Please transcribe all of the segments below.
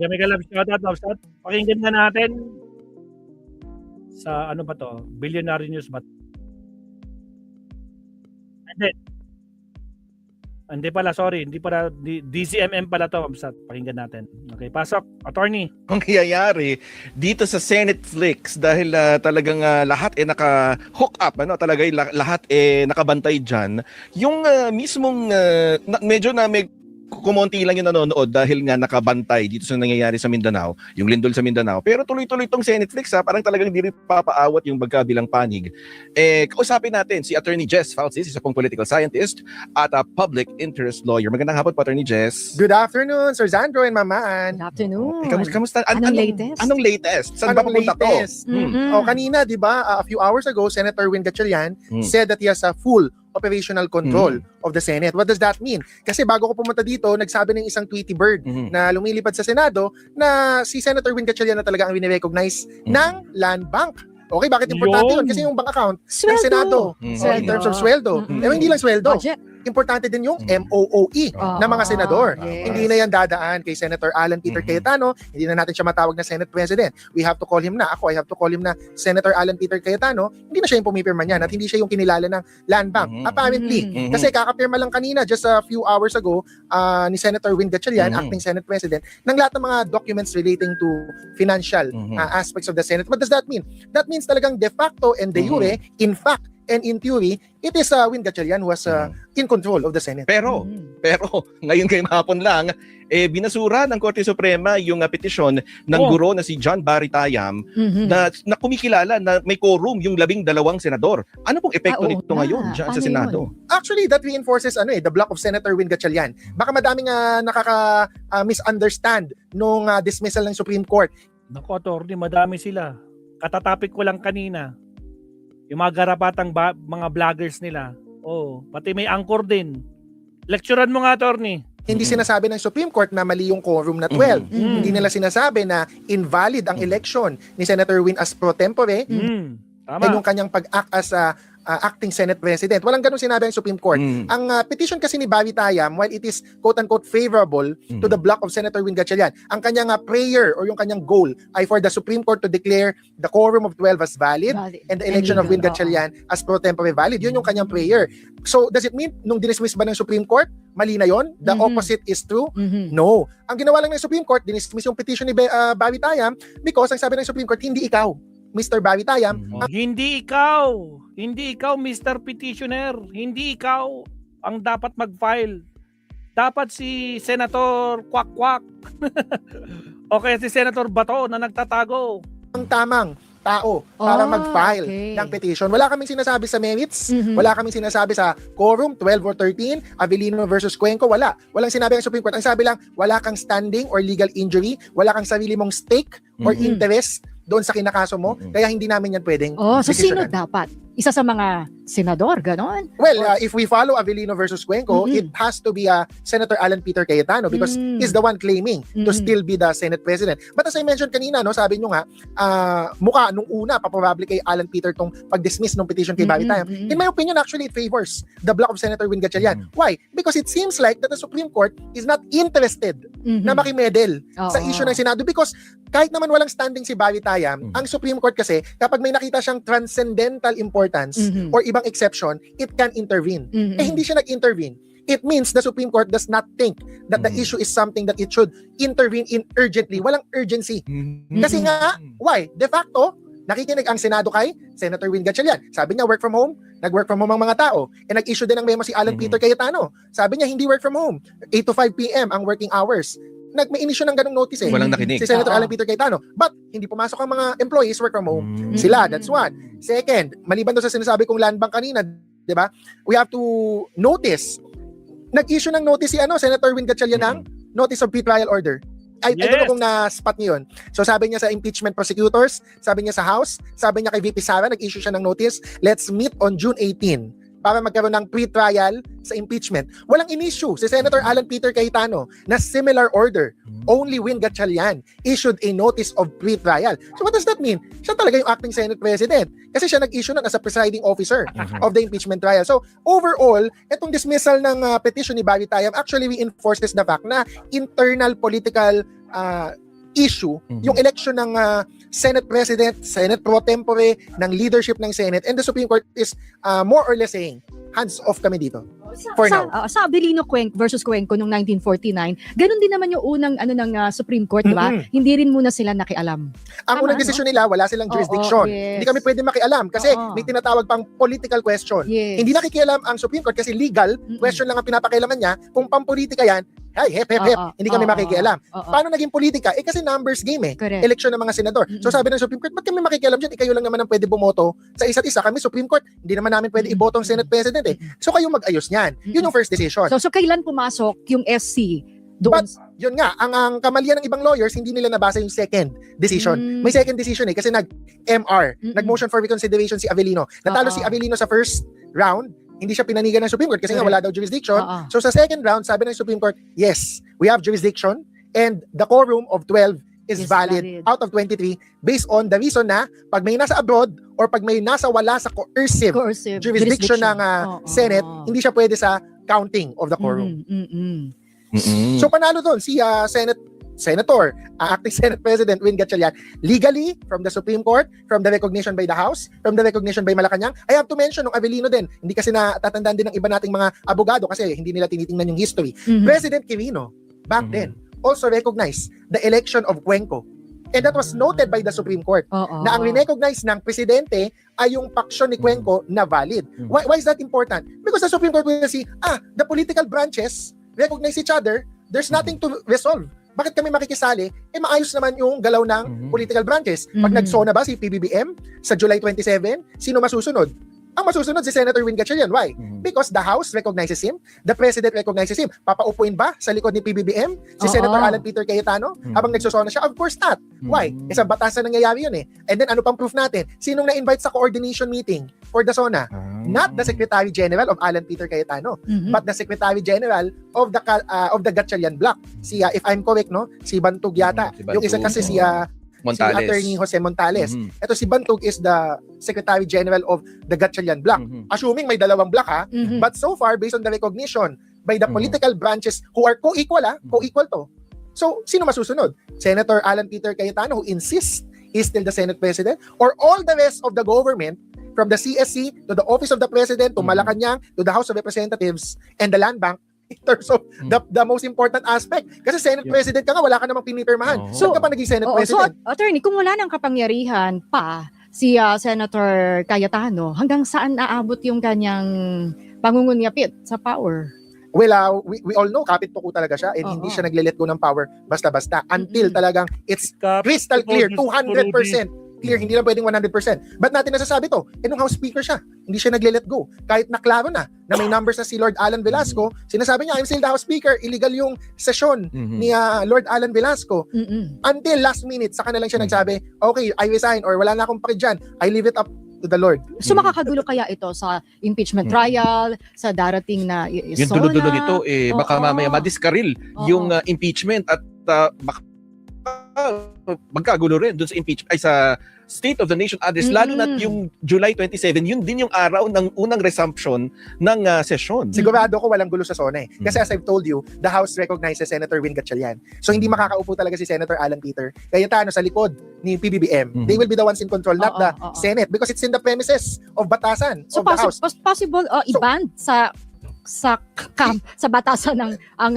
Mega love shoutout. Pakinggan na natin sa ano ba to? Billionaire News ba? Hindi pala, sorry. Hindi pala, DCMM pala to. Basta pakinggan natin. Okay, pasok. Attorney. Ang nangyayari dito sa Senate Flix dahil talagang lahat naka-hook up, talaga lahat nakabantay dyan. Yung mismong, medyo na may kumonti lang yung nanonood dahil nga nakabantay dito sa nangyayari sa Mindanao, yung lindol sa Mindanao. Pero tuloy-tuloy tong Senate Flix, parang talagang hindi rin papaawat yung magkabilang panig. Kausapin natin si Attorney Jess Falsis, isa pong political scientist at a public interest lawyer. Magandang hapon po, Attorney Jess. Good afternoon, Sir Zandro and Mamaan. Good afternoon. Kamusta? Anong latest? Anong latest? Saan ba pupunta to? Kanina, di ba, a few hours ago, Senator Win Gatchalian said that he has a full operational control of the Senate. What does that mean? Kasi bago ko pumunta dito, nagsabi ng isang Tweety Bird na lumilipad sa Senado na si Senator Win Gatchalian na talaga ang wini-recognize ng Land Bank. Okay, bakit importante yun? Kasi yung bank account ng Senado, in terms of sweldo. Hindi lang sweldo. Budget. Importante din yung MOOE ng mga senador. Yes. Hindi na yan dadaan kay Senator Alan Peter Cayetano. Hindi na natin siya matawag na Senate President. We have to call him na. I have to call him na Senator Alan Peter Cayetano. Hindi na siya yung pumipirma niyan at hindi siya yung kinilala ng Land Bank. Apparently. Kasi kakapirma lang kanina, just a few hours ago, ni Senator Win Gatchalian, acting Senate President, ng lahat ng mga documents relating to financial aspects of the Senate. What does that mean? That means talagang de facto and de jure, in fact, and in theory, it is Win Gatchalian who was in control of the Senate. Pero ngayon kay mahapon lang, binasura ng Korte Suprema yung petisyon ng guro na si John Barry Tayam na kumikilala na may quorum yung 12 senador. Ano pong epekto nito ngayon dyan sa Senado? Actually, that reinforces the block of Senator Win Gatchalian. Baka madaming misunderstand nung dismissal ng Supreme Court. Naku, attorney, madami sila. Katatapik ko lang kanina. Yung mga garapatang mga vloggers nila. Pati may anchor din. Lecturean mo nga, attorney. Hindi sinasabi ng Supreme Court na mali yung quorum na 12. Hindi nila sinasabi na invalid ang election ni Senator Win as pro tempore. Tama. And yung kanyang pag-act as acting Senate President. Walang ganun sinabi ang Supreme Court. Ang petition kasi ni Barry Tayam, while it is quote-unquote favorable to the block of Senator Win Gatchalian, ang kanyang prayer or yung kanyang goal ay for the Supreme Court to declare the quorum of 12 as valid and the election of Win Gatchalian as pro tempore valid. Yun yung kanyang prayer. So, does it mean nung dinismiss ba ng Supreme Court, mali na yon? The opposite is true? No. Ang ginawa lang ng Supreme Court, dinismiss yung petition ni Barry Tayam because ang sabi ng Supreme Court, hindi ikaw, Mr. Barry Tayam. Hindi ikaw, Mr. Petitioner. Hindi ikaw ang dapat mag-file. Dapat si Senator Kwak-Kwak. O kaya si Senator Bato na nagtatago. Ang tamang tao para mag-file ng petition. Wala kaming sinasabi sa merits, wala kaming sinasabi sa quorum, 12 or 13, Avellino versus Cuenco, wala. Walang sinabi ang Supreme Court. Ang sabi lang, wala kang standing or legal injury, wala kang sarili mong stake or interest doon sa kinakaso mo, kaya hindi namin yan pwedeng so sino dapat? Isa sa mga senador, ganon? Well, if we follow Avellino versus Cuenco, it has to be Senator Alan Peter Cayetano because he's the one claiming to still be the Senate President. But as I mentioned kanina, sabi nyo nga, mukha nung una, paprobably kay Alan Peter tong pag-dismiss ng petition kay Barry Tayam. In my opinion, actually, it favors the block of Senator Win Gatchalian. Why? Because it seems like that the Supreme Court is not interested na makimedel sa issue ng Senado because kahit naman walang standing si Barry Tayam, ang Supreme Court kasi, kapag may nakita siyang transcendental importance or ibang exception, it can intervene. Hindi siya nag-intervene. It means the Supreme Court does not think that the issue is something that it should intervene in urgently. Walang urgency. Kasi nga, why? De facto, nakikinig ang Senado kay Senator Win Gatchalian. Sabi niya, work from home. Nag-work from home ang mga tao. Nag-issue din ng memo si Alan Peter Cayetano. Sabi niya, hindi work from home. 8 to 5 p.m. ang working hours. May inisyu ng ganung notice Walang nakinig. si Senator Alan Peter Cayetano. But hindi pumasok ang mga employees work from home. Sila, that's one. Second, maliban doon sa sinasabi kong Land Bank kanina, 'di ba? We have to notice. Nag-issue ng notice si Senator Win Gatchalian ng notice of pre-trial order. I don't know kung na-spot niyo yun. So sabi niya sa impeachment prosecutors, sabi niya sa House, sabi niya kay VP Sara, nag-issue siya ng notice, let's meet on June 18 para magkaroon ng pre-trial sa impeachment. Walang in-issue si Senator Alan Peter Cayetano na similar order. Only Win Gatchalian issued a notice of pre-trial. So what does that mean? Siya talaga yung acting Senate President kasi siya nag-issue nun as a presiding officer of the impeachment trial. So overall, itong dismissal ng petition ni Barry Tayam actually reinforces the fact na internal political issue yung election ng Senate President, Senate Pro Tempore, ng leadership ng Senate, and the Supreme Court is more or less saying, hands off kami dito. For now. Sa Abilino versus Cuenco noong 1949, ganun din naman yung unang ng Supreme Court, di ba? Hindi rin muna sila nakialam. Ang unang desisyon nila, wala silang jurisdiction. Yes. Hindi kami pwede makialam kasi Oo. may tinatawag pang political question. Yes. Hindi nakikialam ang Supreme Court kasi legal question lang ang pinapakialaman niya. Kung pampolitika yan, ay, hep. Hindi kami makikialam. Paano naging politika? Kasi numbers game Correct. Election ng mga senador. So sabi ng Supreme Court, ba't kami makikialam dyan? Kayo lang naman ang pwede bumoto sa isa't isa. Kami Supreme Court, hindi naman namin pwede iboto ang Senate President So kayo mag-ayos niyan. Yun yung first decision. So kailan pumasok yung SC doon? Yun nga, ang kamalian ng ibang lawyers, hindi nila nabasa yung second decision. May second decision kasi nag-MR, nag-motion for reconsideration si Avellino. Natalo si Avellino sa first round, hindi siya pinanigan ng Supreme Court kasi nga wala daw jurisdiction. So sa second round, sabi ng Supreme Court, yes, we have jurisdiction and the quorum of 12 is valid out of 23 based on the reason na pag may nasa abroad or pag may nasa wala sa coercive jurisdiction ng Senate, hindi siya pwede sa counting of the quorum. So panalo doon si Senator, acting Senate President Win Gatchalian, legally from the Supreme Court, from the recognition by the House, from the recognition by Malacanang. I have to mention nung Avellino din, hindi kasi natatandaan din ng iba nating mga abogado kasi hindi nila tinitingnan yung history. President Quirino, back then, also recognized the election of Cuenco. And that was noted by the Supreme Court na ang recognize ng presidente ay yung paksyon ni Cuenco na valid. Why is that important? Because the Supreme Court will see, the political branches recognize each other, there's nothing to resolve. Bakit kami makikisali? Maayos naman yung galaw ng political branches. Pag nagsona ba si PBBM sa July 27, sino masusunod? Ang masusunod si Senator Win Gatchalian. Why? Because the House recognizes him, the President recognizes him. Papaupuin ba sa likod ni PBBM si Senator Alan Peter Cayetano habang nagsusona siya? Of course not. Why? Sa batas na nangyayari yun And then ano pang proof natin? Sinong na-invite sa coordination meeting for the SONA? Not the Secretary General of Alan Peter Cayetano, but the Secretary General of the Gatchalian block. Si if I'm correct, no? Si Bantog yata. Si Bantog. Yung isa kasi si Montales. Si Attorney Jose Montales. Ito si Bantog is the Secretary General of the Gatchalian block. Assuming may dalawang block but so far based on the recognition by the political branches who are co-equal co-equal to. So sino masusunod? Senator Alan Peter Cayetano who insists he's still the Senate President, or all the rest of the government from the CSC to the Office of the President to Malacanang to the House of Representatives and the Land Bank in terms of the most important aspect. Kasi Senate President ka nga, wala ka namang pinipirmahan. Saan ka pa naging Senate President? So, attorney, kung wala nang kapangyarihan pa si Senator Cayetano, hanggang saan naabot yung kanyang pangungunyapit sa power? Well, we all know, kapit-tuko talaga siya and hindi siya nagle-let go ng power basta-basta until talagang it's crystal clear, 200% clear, hindi lang pwedeng 100%. Ba't natin nasasabi to? Nung House Speaker siya, hindi siya nagle-let go. Kahit naklaro na may numbers na si Lord Alan Velasco, sinasabi niya, I'm still the House Speaker, illegal yung session ni Lord Alan Velasco. Until last minute, saka na lang siya nagsabi, okay, I resign or wala na akong paki dyan, I leave it up to the Lord. So makakagulo kaya ito sa impeachment trial, sa darating na Yung dulo-dulo nito, baka mamaya madiskaril yung impeachment at magkagulo rin doon sa impeachment ay sa State of the Nation address, lalo na yung July 27, yun din yung araw ng unang resumption ng session. Sigurado ko walang gulo sa SONA Kasi as I've told you, the House recognizes Senator Win Gatchalian. So hindi makakaupo talaga si Senator Alan Peter Cayetano sa likod ni PBBM. They will be the ones in control, not the Senate, because it's in the premises of batasan so of the House. Possible i-ban sa batasan ng ang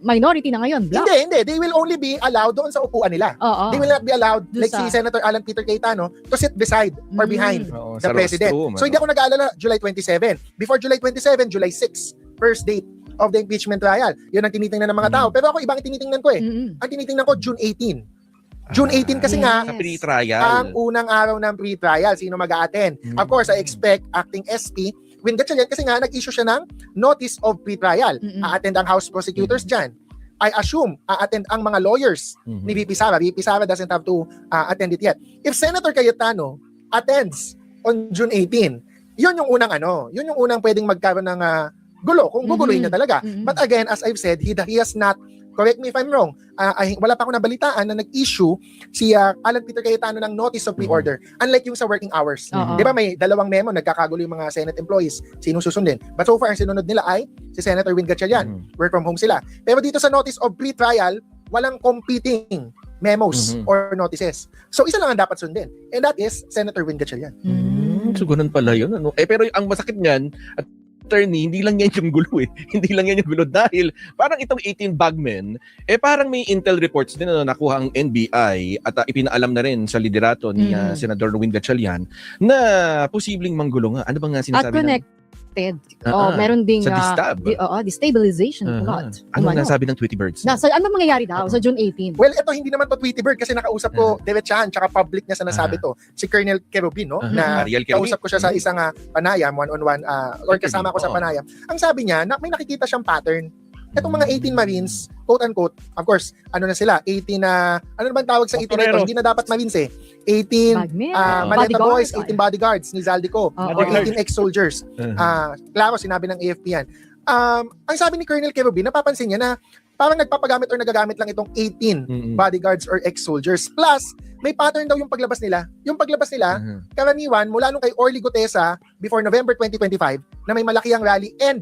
minority na ngayon. Black. Hindi. They will only be allowed doon sa upuan nila. They will not be allowed, like si Senator Alan Peter Cayetano, to sit beside or behind the President. So hindi ako nag-aalala July 27. Before July 27, July 6, first date of the impeachment trial. Yun ang tinitingnan ng mga tao. Pero ako ibang tinitingnan ko Ang tinitingnan ko, June 18. June 18 kasi nga, sa pre-trial. ang unang araw ng pre-trial, sino mag-a-attend. Of course, I expect acting SP Win Gatchalian kasi nga nag-issue siya ng notice of pre-trial. A-attend ang House prosecutors dyan. I assume a-attend ang mga lawyers ni VP Sara. VP Sara doesn't have to attend it yet. If Senator Cayetano attends on June 18, yun yung unang pwedeng magkaroon ng gulo, kung guguluhin niya talaga. But again, as I've said, he has not, correct me if I'm wrong, wala pa akong nabalitaan na nag-issue si Alan Peter Cayetano ng notice of pre-order. Unlike yung sa working hours. Di ba may dalawang memo, nagkakagulo yung mga Senate employees, sinong susundin. But so far, ang sinunod nila ay si Senator Win Gatchalian. Work from home sila. Pero dito sa notice of pre-trial, walang competing memos Mhm. or notices. So isa lang ang dapat sundin. And that is Senator Win Gatchalian. So ganun pala yun. Ano? Pero ang masakit niyan, attorney, hindi lang yan yung gulo eh. Hindi lang yan yung gulo dahil parang itong 18 bagmen, parang may intel reports din na nakuha ang NBI at ipinaalam na rin sa liderato ni Senador Win Gatchalian na posibleng manggulo nga. Ano bang At sinasabi connected. Ah, Meron ding sa distab. destabilization plot. Ano nasabi ng Tweety Birds? Ano mangyayari daw sa June 18? Well, ito hindi naman to Tweety Bird kasi nakausap ko diretsahan tsaka public niya sinasabi to. Si Colonel Kerubin, no? Na Ariel Kerubin. kausap ko siya sa isang panayam, one-on-one, or kasama ko sa panayam. Ang sabi niya, may nakikita siyang pattern. Itong mga 18 Marines, quote-unquote, of course, ano na sila, 18 na, ano naman tawag sa 18 na ito? Hindi na dapat Marines eh. 18 Maleta Boys, 18 bodyguards ni Zaldico, or 18 ex-soldiers. Klaro, sinabi ng AFP yan. Ang sabi ni Colonel Kerubin, napapansin niya na parang nagpapagamit or nagagamit lang itong 18 bodyguards or ex-soldiers. Plus, may pattern daw yung paglabas nila. Yung paglabas nila, karaniwan, mula nung kay Orly Gutesa before November 2025, na may malaki ang rally and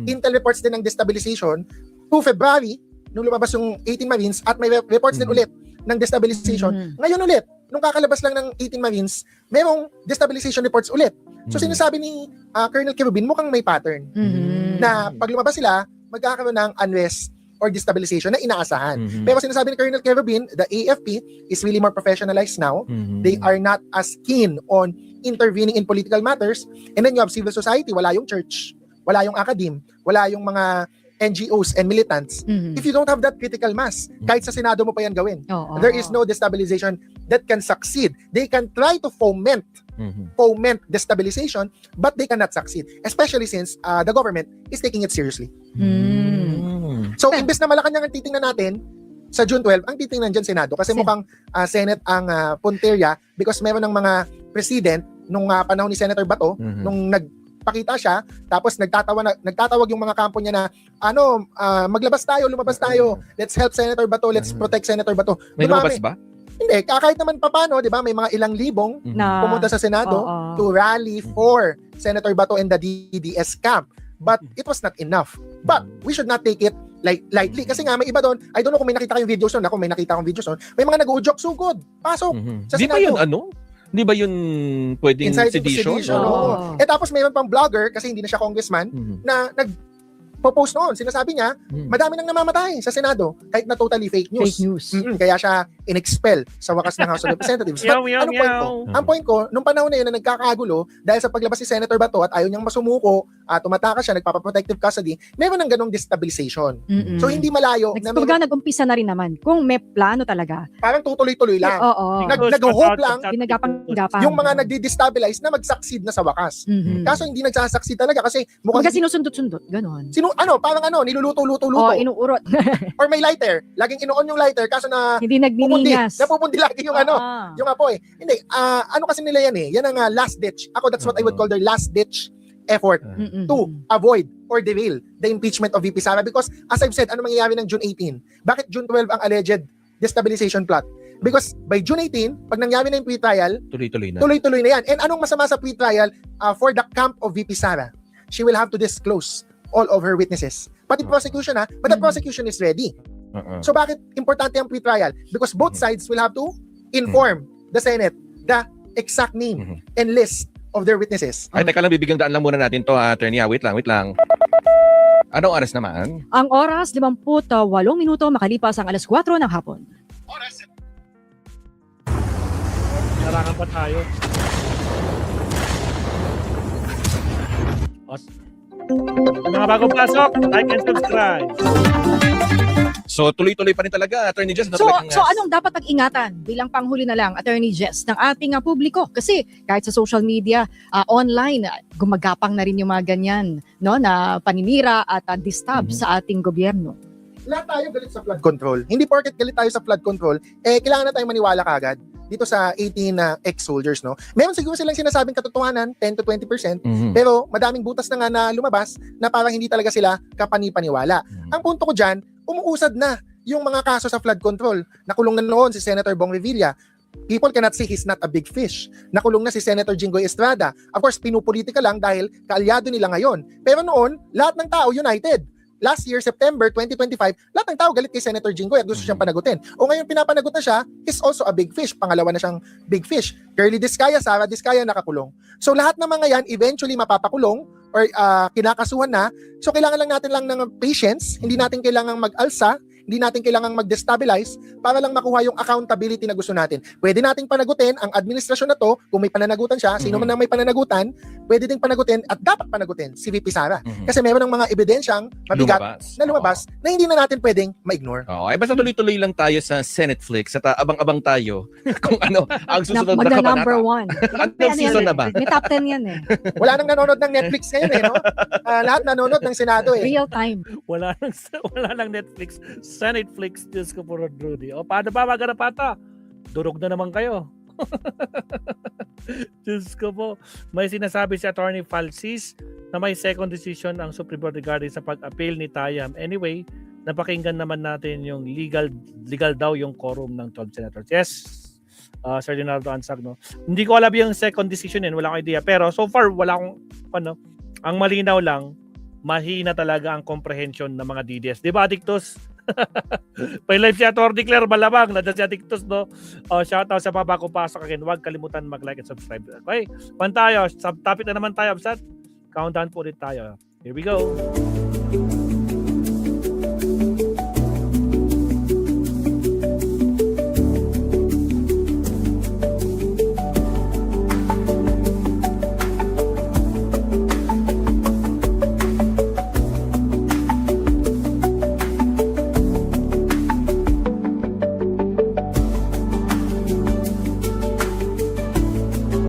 intel reports din ng destabilization, to February, nung lumabas yung 18 Marines, at may reports din ulit ng destabilization. Ngayon ulit, nung kakalabas lang ng 18 Marines, merong destabilization reports ulit. So sinasabi ni Colonel Kerubin, mukhang may pattern na pag lumabas sila, magkakaroon ng unrest or destabilization na inaasahan. Pero sinasabi ni Colonel Kerubin, the AFP is really more professionalized now. They are not as keen on intervening in political matters. And then you have civil society, wala yung church, wala yung academe, wala yung mga NGOs and militants. If you don't have that critical mass, kahit sa Senado mo pa yan gawin, there is no destabilization that can succeed. They can try to foment destabilization, but they cannot succeed. Especially since the government is taking it seriously. So, imbes na Malacanang ang titingnan natin, sa June 12, ang titingnan dyan Senado. Kasi mukhang Senate ang punterya because meron ng mga president nung panahon ni Senator Bato, nung nagpakita siya, tapos nagtatawag yung mga kampo niya na, lumabas tayo, let's help Senator Bato, let's protect Senator Bato. May lumabas ba? Hindi, kahit naman papano, di ba, may mga ilang libong pumunta sa Senado to rally for Senator Bato and the DDS camp. But it was not enough. But we should not take it lightly. Kasi nga, may iba doon, I don't know kung may nakita kayong videos doon. Ako, may nakita akong videos doon. May mga nag-uujok, sugod, pasok sa Di ba Senado. yun Di ba yun pwedeng Inside sedition? sedition. Tapos mayroon pang vlogger, kasi hindi na siya congressman, na nag-post noon. Sinasabi niya, madami nang namamatay sa Senado, kahit na totally fake news. Kaya siya in-expel sa wakas ng House of Representatives. But anong point ko? Ang point ko, nung panahon na yun na nagkakagulo, dahil sa paglabas si Senator Bato at ayaw niyang masumuko, tumataka siya, nagpapaprotective custody, meron ng ganong destabilization. So hindi malayo. Nag-umpisa na rin naman. Kung may plano talaga. Parang tutuloy-tuloy lang. Nag-hope lang Ginagapang-gapang. yung mga nagdi-destabilize na mag-succeed na sa wakas. Kaso hindi nagsasucceed talaga kasi mukhang sinusundot-sundot, ganon. parang niluluto-luto. Inuurot. Or may lighter. Laging inuon yung lighter kaso na Hindi nagniningas. napupundi lagi yung yung apoy. Hindi, kasi nila yan Yan ang last ditch. That's what I would call their last ditch effort to avoid or derail the impeachment of VP Sara because as I've said, ano mangyayari ng June 18? Bakit June 12 ang alleged destabilization plot? Because by June 18, pag nangyari na yung pre-trial, tuloy-tuloy na yan. And anong masama sa pre-trial for the camp of VP Sara? She will have to disclose all of her witnesses. Pati prosecution but the prosecution is ready. So bakit importante ang pre-trial? Because both sides will have to inform the Senate the exact name and list of their witnesses. Ay, teka lang, bibigyan daan lang muna natin to, attorney. Wait lang. Anong oras naman? Ang oras, 58 minuto makalipas ang alas 4 ng hapon. Narangan pa tayo. Mga bagong pasok, like and subscribe. So, tuloy-tuloy pa rin talaga, Attorney Jess. So anong dapat pag-ingatan bilang panghuli na lang, Attorney Jess, ng ating publiko? Kasi kahit sa social media, online, gumagapang na rin yung mga ganyan, na paninira at disturb sa ating gobyerno. Lahat tayo galit sa flood control. Hindi porket galit tayo sa flood control, kailangan na tayong maniwala kagad dito sa 18 ex-soldiers, Meron siguro silang sinasabing katotohanan, 10 to 20%, pero madaming butas na nga na lumabas na parang hindi talaga sila kapani-paniwala. Ang punto ko dyan, umuusad na yung mga kaso sa flood control. Nakulong na noon si Senator Bong Revilla. People cannot say he's not a big fish. Nakulong na si Senator Jinggoy Estrada. Of course, pinupolitika lang dahil kaalyado nila ngayon. Pero noon, lahat ng tao united. last year, September 2025, lahat ng tao galit kay Senator Jinggoy at gusto siyang panagutin. O ngayon pinapanagot na siya, is also a big fish. Pangalawa na siyang big fish. Curly Discaya, Sara Discaya nakakulong. So lahat ng mga yan, eventually mapapakulong or kinakasuhan na. So kailangan lang natin ng patience, hindi natin kailangang mag-alsa, hindi natin kailangang mag-destabilize para lang makuha yung accountability na gusto natin. Pwede nating panagutin ang administrasyon na to, kung may pananagutan siya, sino man ang may pananagutan, pwede ding panagutin at dapat panagutin si VP Sara. Kasi meron ng mga ebidensyang mabigat na lumabas na hindi na natin pwedeng ma-ignore. Ay basta tuloy-tuloy lang tayo sa Senateflix at abang-abang tayo kung ano ang susunod na kabanata. Magna-number 1. Anong season na ba? May top 10 yan eh. Wala nang nanonood ng Netflix ngayon eh, no? Lahat nanonood ng Senado eh. Real time. Wala nang Netflix. Senateflix, Diyos ko po, Rudy. O, paano ba magarapata? Durog na naman kayo. Diyos ko po. May sinasabi si Attorney Falsis na may second decision ang Supreme Court regarding sa pag-appeal ni Tayam. Anyway, napakinggan naman natin yung legal daw yung quorum ng 12 senators. Yes, Sir Leonardo Ansag, no? Hindi ko alam yung second decision yun. Wala akong idea. Pero so far, wala akong, ang malinaw lang, mahina talaga ang comprehension ng mga DDS. Di ba, Adictus? May live si Atty. Claire Malabang, nandiyan si Adictus, no? Shoutout sa Papa Pasok again. Huwag kalimutan mag-like and subscribe. Okay, pan tayo. Subtopic na naman tayo. Countdown po ulit tayo. Here we go.